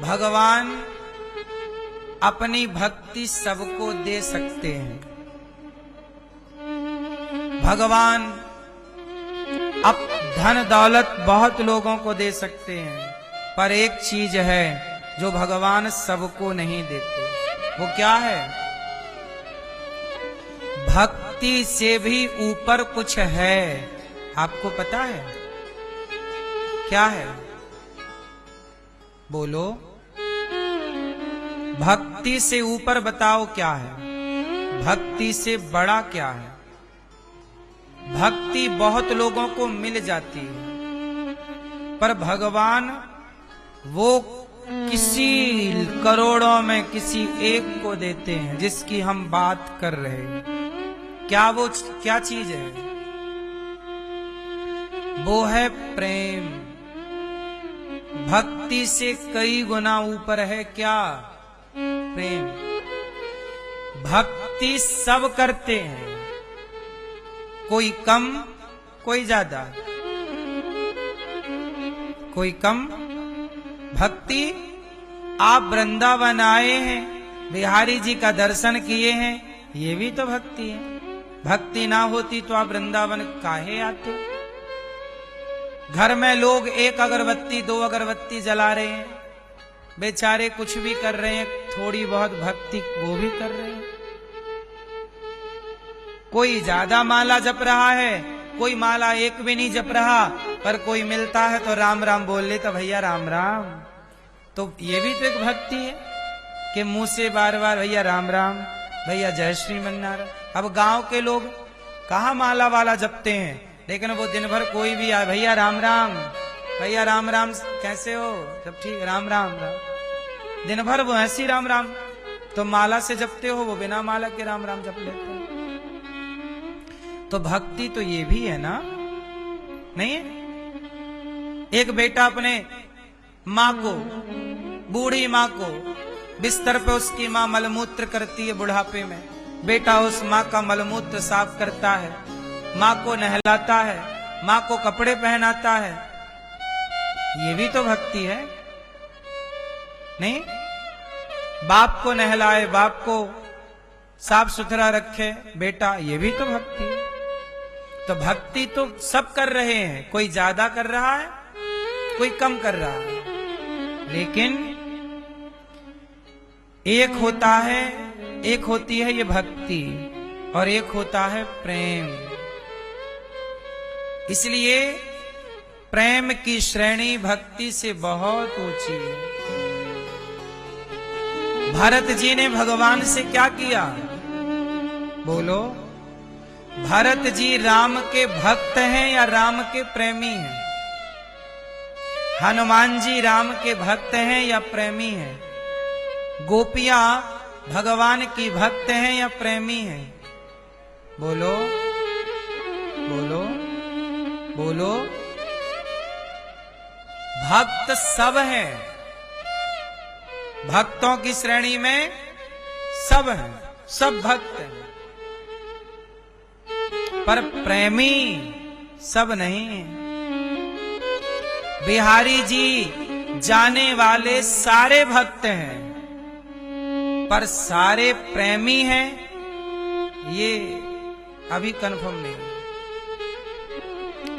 भगवान अपनी भक्ति सबको दे सकते हैं। भगवान अब धन दौलत बहुत लोगों को दे सकते हैं, पर एक चीज है जो भगवान सबको नहीं देते। वो क्या है? भक्ति से भी ऊपर कुछ है। आपको पता है क्या है? बोलो। भक्ति से ऊपर बताओ क्या है? भक्ति से बड़ा क्या है? भक्ति बहुत लोगों को मिल जाती है, पर भगवान वो किसी करोड़ों में किसी एक को देते हैं जिसकी हम बात कर रहे हैं। क्या चीज है? वो है प्रेम। भक्ति से कई गुना ऊपर है क्या? प्रेम। भक्ति सब करते हैं, कोई कम कोई ज्यादा, कोई कम। भक्ति आप वृंदावन आए हैं, बिहारी जी का दर्शन किए हैं, ये भी तो भक्ति है। भक्ति ना होती तो आप वृंदावन काहे आते? घर में लोग एक अगरबत्ती दो अगरबत्ती जला रहे हैं, बेचारे कुछ भी कर रहे हैं, थोड़ी बहुत भक्ति वो भी कर रहे हैं। कोई ज्यादा माला जप रहा है, कोई माला एक भी नहीं जप रहा, पर कोई मिलता है तो राम राम बोल ले तो भैया राम राम। तो ये भी तो एक भक्ति है कि मुंह से बार बार भैया राम राम, भैया जय श्री मन्नारायण। अब गांव के लोग कहाँ माला वाला जपते हैं, लेकिन वो दिन भर कोई भी आए भैया राम राम, भैया राम राम, कैसे हो? सब ठीक, राम राम राम। दिन भर वो ऐसी राम राम। तो माला से जपते हो, वो बिना माला के राम राम जप लेते हैं। तो भक्ति तो ये भी है ना? नहीं? एक बेटा अपने माँ को, बूढ़ी माँ को, बिस्तर पे उसकी माँ मलमूत्र करती है बुढ़ापे में, बेटा उस माँ का मलमूत्र साफ करता है, माँ को नहलाता है, माँ को कपड़े पहनाता है। ये भी तो भक्ति है। नहीं? बाप को नहलाए, बाप को साफ सुथरा रखे बेटा, ये भी तो भक्ति है। तो भक्ति तो सब कर रहे हैं, कोई ज्यादा कर रहा है, कोई कम कर रहा है, लेकिन एक होती है ये भक्ति और एक होता है प्रेम। इसलिए प्रेम की श्रेणी भक्ति से बहुत ऊंची है। भरत जी ने भगवान से क्या किया? बोलो। भरत जी राम के भक्त हैं या राम के प्रेमी हैं? हनुमान जी राम के भक्त हैं या प्रेमी हैं? गोपियां भगवान की भक्त हैं या प्रेमी हैं? बोलो बोलो बोलो। भक्त सब हैं, भक्तों की श्रेणी में सब हैं, सब भक्त हैं, पर प्रेमी सब नहीं है। बिहारी जी जाने वाले सारे भक्त हैं, पर सारे प्रेमी हैं ये अभी कंफर्म नहीं।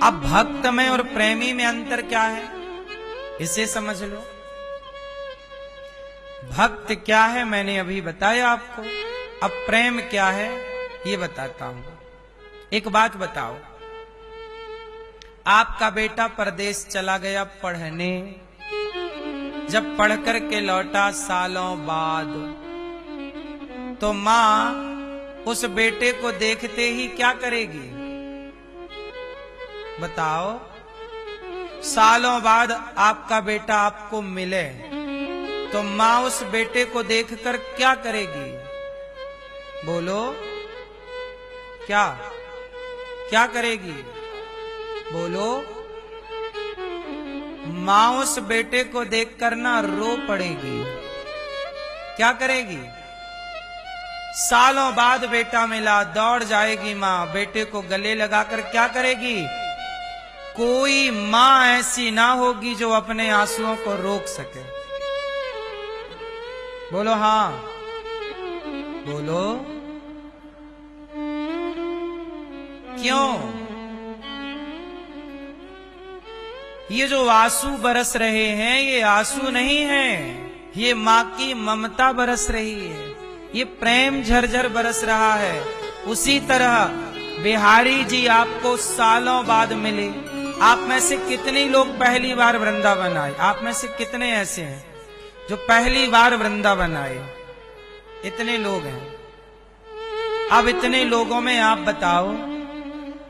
अब भक्त में और प्रेमी में अंतर क्या है, इसे समझ लो। भक्त क्या है मैंने अभी बताया आपको, अब प्रेम क्या है ये बताता हूं। एक बात बताओ, आपका बेटा परदेश चला गया पढ़ने, जब पढ़ कर के लौटा सालों बाद, तो मां उस बेटे को देखते ही क्या करेगी? बताओ। सालों बाद आपका बेटा आपको मिले तो मां उस बेटे को देखकर क्या करेगी? बोलो। क्या क्या करेगी? बोलो। मां उस बेटे को देखकर ना रो पड़ेगी। क्या करेगी? सालों बाद बेटा मिला, दौड़ जाएगी मां, बेटे को गले लगाकर क्या करेगी? कोई मां ऐसी ना होगी जो अपने आंसुओं को रोक सके। बोलो हाँ, बोलो क्यों? ये जो आंसू बरस रहे हैं ये आंसू नहीं है, ये माँ की ममता बरस रही है, ये प्रेम झरझर बरस रहा है। उसी तरह बिहारी जी आपको सालों बाद मिले। आप में से कितने लोग पहली बार वृंदावन आए? आप में से कितने ऐसे हैं जो पहली बार वृंदावन आए? इतने लोग हैं। अब इतने लोगों में आप बताओ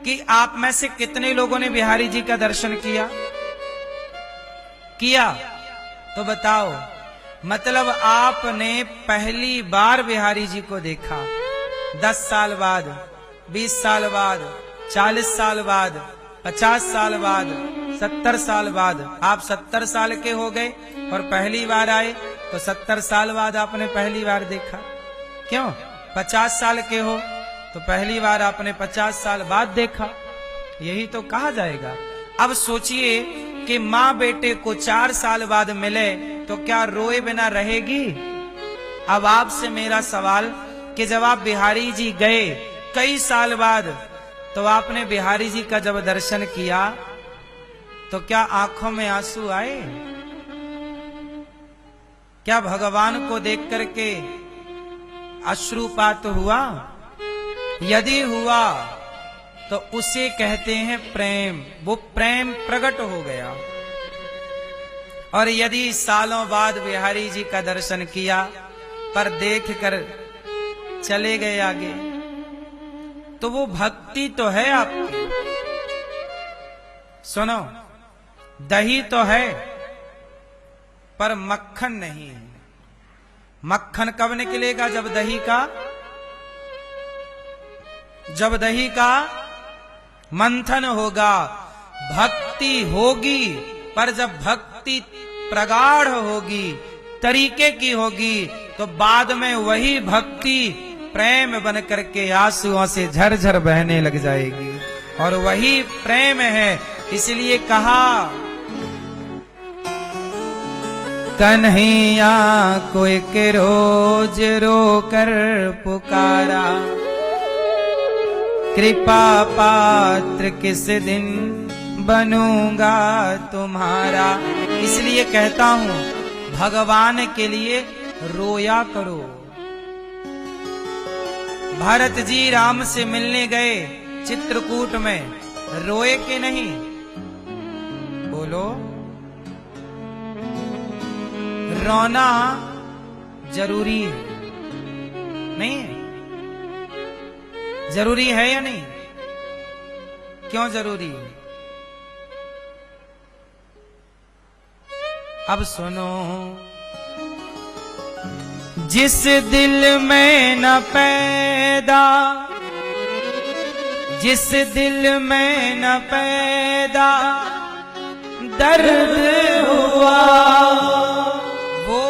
कि आप में से कितने लोगों ने बिहारी जी का दर्शन किया? तो बताओ, मतलब आपने पहली बार बिहारी जी को देखा। 10 साल बाद, 20 साल बाद, 40 साल बाद, 50 साल बाद, 70 साल बाद। आप 70 साल के हो गए और पहली बार आए, तो 70 साल बाद आपने पहली बार देखा। क्यों? 50 साल के हो तो पहली बार आपने 50 साल बाद देखा। यही तो कहा जाएगा। अब सोचिए कि माँ बेटे को 4 साल बाद मिले तो क्या रोए बिना रहेगी? अब आपसे मेरा सवाल कि जब आप बिहारी जी गए कई साल बाद, तो आपने बिहारी जी का जब दर्शन किया तो क्या आंखों में आंसू आए? क्या भगवान को देख करके अश्रुपात हुआ? यदि हुआ तो उसे कहते हैं प्रेम। वो प्रेम प्रकट हो गया। और यदि सालों बाद बिहारी जी का दर्शन किया पर देख कर चले गए आगे, तो वो भक्ति तो है आपकी। सुनो, दही तो है पर मक्खन नहीं है। मक्खन कब निकलेगा? जब दही का मंथन होगा। भक्ति होगी, पर जब भक्ति प्रगाढ़ होगी, तरीके की होगी, तो बाद में वही भक्ति प्रेम बन करके आंसुओं से झरझर बहने लग जाएगी। और वही प्रेम है। इसलिए कहा, कन्हैया को एक रोज रोकर पुकारा, कृपा पात्र किस दिन बनूंगा तुम्हारा। इसलिए कहता हूं, भगवान के लिए रोया करो। भरत जी राम से मिलने गए चित्रकूट में, रोए कि नहीं? बोलो। रोना जरूरी है, नहीं है? जरूरी है या नहीं? क्यों जरूरी है? अब सुनो, जिस दिल में न पैदा, जिस दिल में न पैदा दर्द हुआ, वो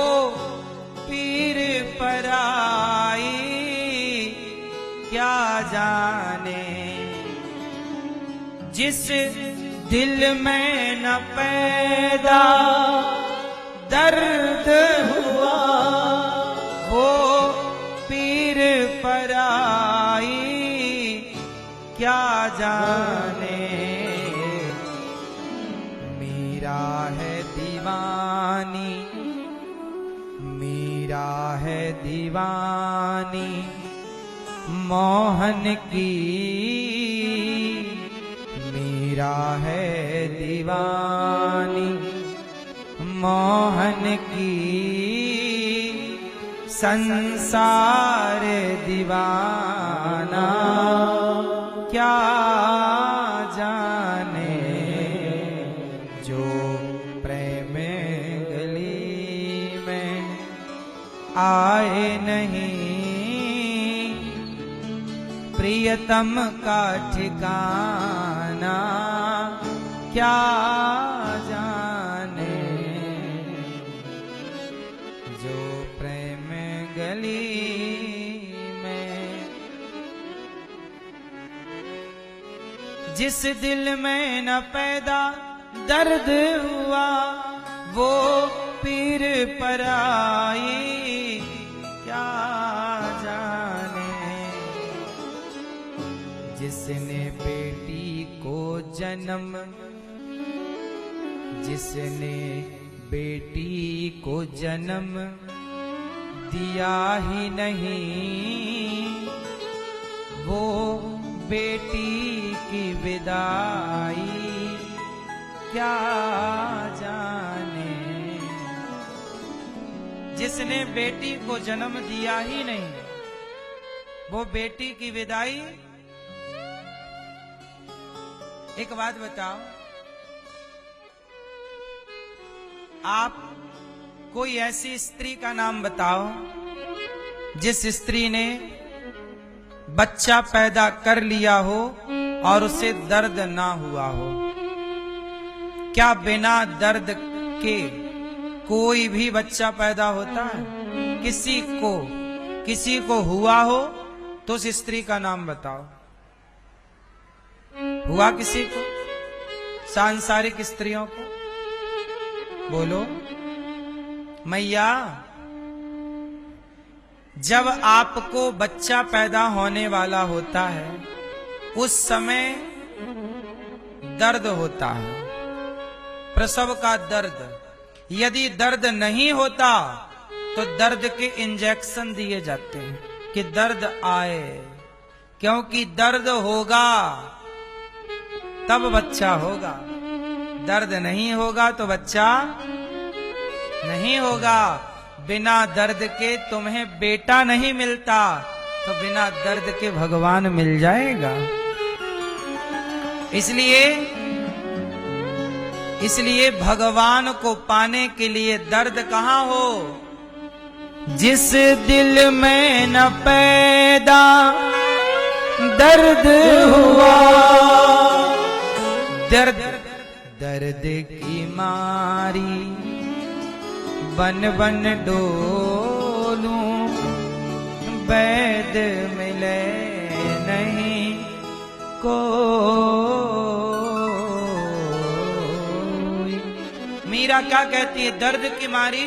पीर पराई क्या जाने। जिस दिल में न पैदा दर्द हुआ, वो पीर पराई क्या जाने। मीरा है दीवानी, मीरा है दीवानी मोहन की, मीरा है दीवानी मोहन की, संसार दीवाना क्या जाने। जो प्रेम गली में आए नहीं, प्रियतम का ठिकाना क्या जाने। जो प्रेम गली में, जिस दिल में न पैदा दर्द हुआ, वो पीर पराई क्या जाने। जिसने बेटी को जन्म, जिसने बेटी को जन्म दिया ही नहीं, वो बेटी की विदाई क्या जाने। जिसने बेटी को जन्म दिया ही नहीं, वो बेटी की विदाई। एक बात बताओ, आप कोई ऐसी स्त्री का नाम बताओ जिस स्त्री ने बच्चा पैदा कर लिया हो और उसे दर्द ना हुआ हो। क्या बिना दर्द के कोई भी बच्चा पैदा होता है? किसी को हुआ हो तो उस स्त्री का नाम बताओ। हुआ किसी को? सांसारिक स्त्रियों को बोलो। मैया, जब आपको बच्चा पैदा होने वाला होता है उस समय दर्द होता है, प्रसव का दर्द। यदि दर्द नहीं होता तो दर्द के इंजेक्शन दिए जाते हैं कि दर्द आए, क्योंकि दर्द होगा तब बच्चा होगा। दर्द नहीं होगा तो बच्चा नहीं होगा। बिना दर्द के तुम्हें बेटा नहीं मिलता, तो बिना दर्द के भगवान मिल जाएगा। इसलिए भगवान को पाने के लिए दर्द कहां हो? जिस दिल में न पैदा दर्द हुआ, दर्द की मारी बन बन डोलूं, वैद मिले नहीं कोई। मीरा क्या कहती है? दर्द की मारी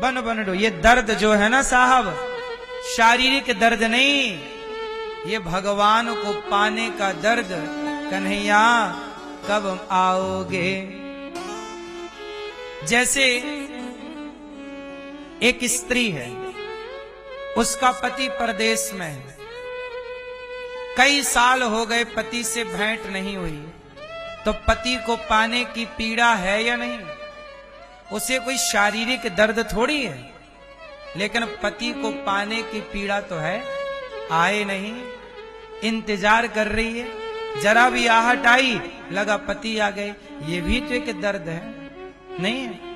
बन बन डो। ये दर्द जो है ना साहब, शारीरिक दर्द नहीं, ये भगवान को पाने का दर्द। कन्हैया कब आओगे? जैसे एक स्त्री है, उसका पति परदेश में है, कई साल हो गए पति से भेंट नहीं हुई, तो पति को पाने की पीड़ा है या नहीं? उसे कोई शारीरिक दर्द थोड़ी है, लेकिन पति को पाने की पीड़ा तो है। आए नहीं, इंतजार कर रही है, जरा भी आहट आई लगा पति आ गए। ये भी तो एक दर्द है, नहीं है?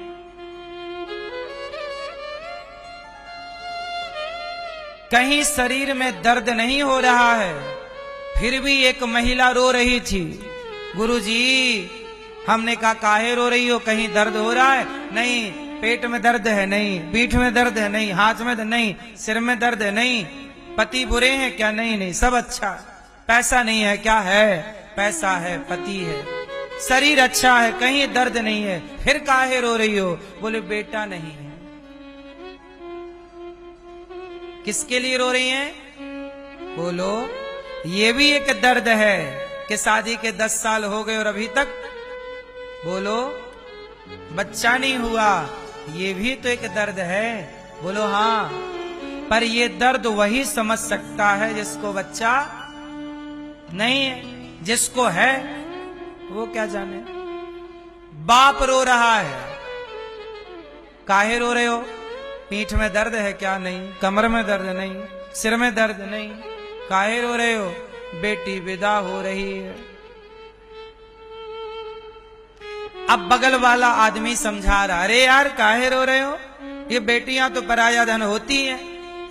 कहीं शरीर में दर्द नहीं हो रहा है, फिर भी एक महिला रो रही थी। गुरुजी, हमने कहा काहे रो रही हो? कहीं दर्द हो रहा है? नहीं। पेट में दर्द है? नहीं। पीठ में दर्द है? नहीं। हाथ में नहीं। सिर में दर्द है? नहीं। पति बुरे हैं क्या? नहीं नहीं, सब अच्छा। पैसा नहीं है क्या? है, पैसा है, पति है, शरीर अच्छा है, कहीं दर्द नहीं है, फिर काहे रो रही हो? बोले बेटा नहीं है। किसके लिए रो रही हैं? बोलो। ये भी एक दर्द है कि शादी के 10 साल हो गए और अभी तक बोलो बच्चा नहीं हुआ। ये भी तो एक दर्द है। बोलो हाँ। पर ये दर्द वही समझ सकता है जिसको बच्चा नहीं है। जिसको है वो क्या जाने। बाप रो रहा है, काहे रो रहे हो? पीठ में दर्द है क्या? नहीं। कमर में दर्द नहीं, सिर में दर्द नहीं, काहे रो रहे हो? बेटी विदा हो रही है। अब बगल वाला आदमी समझा रहा, अरे यार काहे रो रहे हो? ये बेटियां तो पराया धन होती हैं।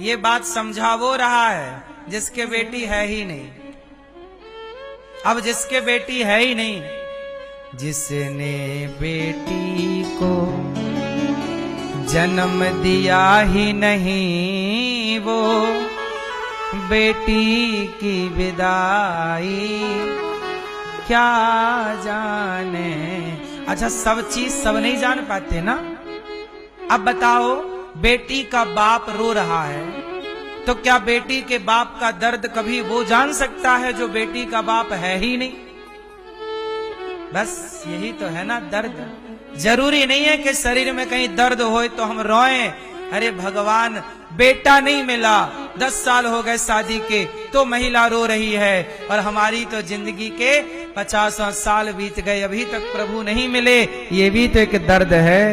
ये बात समझा वो रहा है जिसके बेटी है ही नहीं। अब जिसके बेटी है ही नहीं, जिसने बेटी को जन्म दिया ही नहीं, वो बेटी की विदाई क्या जाने। अच्छा, सब चीज सब नहीं जान पाते ना। अब बताओ, बेटी का बाप रो रहा है, तो क्या बेटी के बाप का दर्द कभी वो जान सकता है जो बेटी का बाप है ही नहीं? बस यही तो है ना दर्द। जरूरी नहीं है कि शरीर में कहीं दर्द होए तो हम रोएं। अरे भगवान, बेटा नहीं मिला, 10 साल हो गए शादी के, तो महिला रो रही है, और हमारी तो जिंदगी के 50 साल बीत गए, अभी तक प्रभु नहीं मिले। ये भी तो एक दर्द है,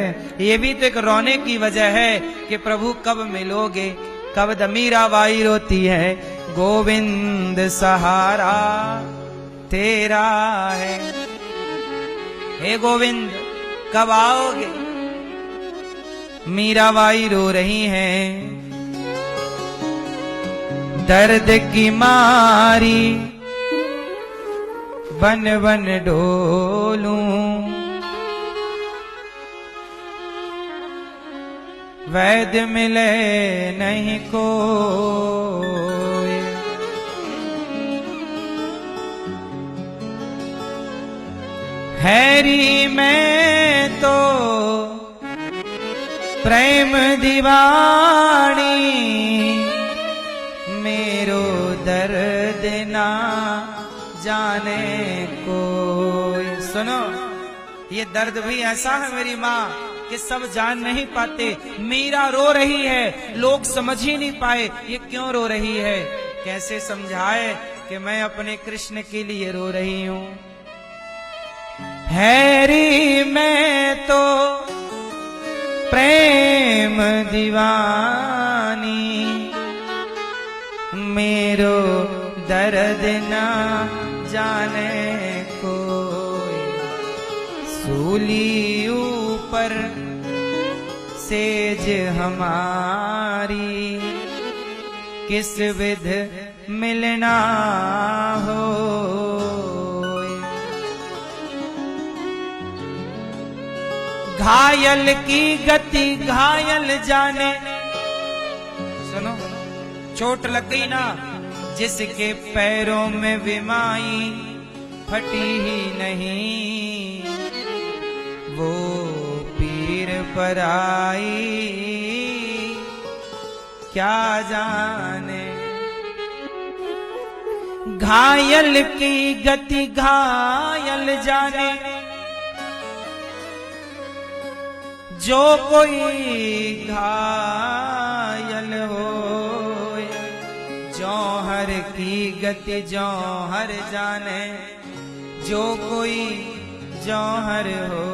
ये भी तो एक रोने की वजह है कि प्रभु कब मिलोगे, कब? मीराबाई रोती है, गोविंद सहारा तेरा है, हे गोविंद कब आओगे? मीराबाई रो रही हैं, दर्द की मारी बन बन डोलूं, वैद्य मिले नहीं कोई, हैरी मैं तो प्रेम दीवानी, मेरो दर्द ना जाने कोई। सुनो, ये दर्द भी ऐसा है मेरी माँ कि सब जान नहीं पाते। मीरा रो रही है, लोग समझ ही नहीं पाए ये क्यों रो रही है। कैसे समझाए कि मैं अपने कृष्ण के लिए रो रही हूँ। हैरी मैं तो प्रेम दीवानी, मेरो दर्द ना जाने कोई, सूली ऊपर सेज हमारी, किस विध मिलना हो। घायल की गति घायल जाने, सुनो, चोट लग गई ना, जिसके पैरों में विमाई फटी ही नहीं, वो पीर पर आई क्या जाने। घायल की गति घायल जाने, जो कोई घायल हो, जौहर की गति जौहर जाने, जो कोई जौहर हो।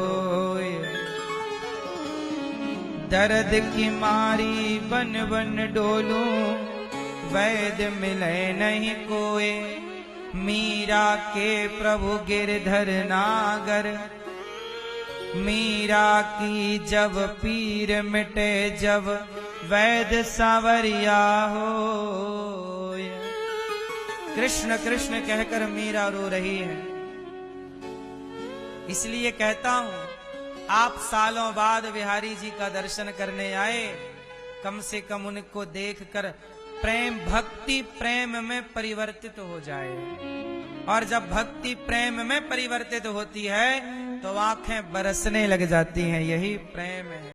दर्द की मारी बन बन डोलूं, वैद्य मिले नहीं कोई, मीरा के प्रभु गिरधर नागर, मीरा की जब पीर मिटे, जब वैद्य सांवरिया हो। कृष्ण कृष्ण कहकर मीरा रो रही है। इसलिए कहता हूं, आप सालों बाद बिहारी जी का दर्शन करने आए, कम से कम उनको देखकर प्रेम भक्ति प्रेम में परिवर्तित हो जाए। और जब भक्ति प्रेम में परिवर्तित होती है तो आंखें बरसने लग जाती हैं। यही प्रेम है।